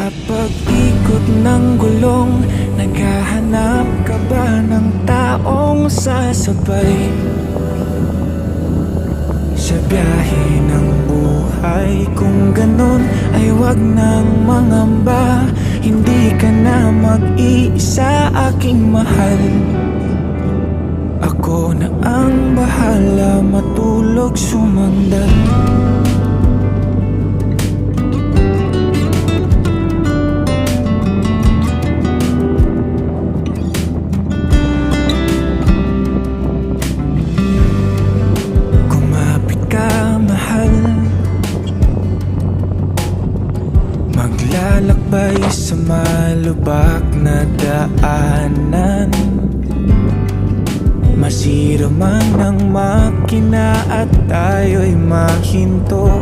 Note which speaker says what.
Speaker 1: Sa pag-ikot ng gulong, naghahanap ka ba ng taong sasabay? Sa biyahe ng buhay, kung ganon ay wag nang mangamba. Hindi ka na mag-iisa, aking mahal. Ako na ang bahala, matulog sumandal. Maglalakbay sa malubak na daanan, masira man ang makina at tayo'y mahinto.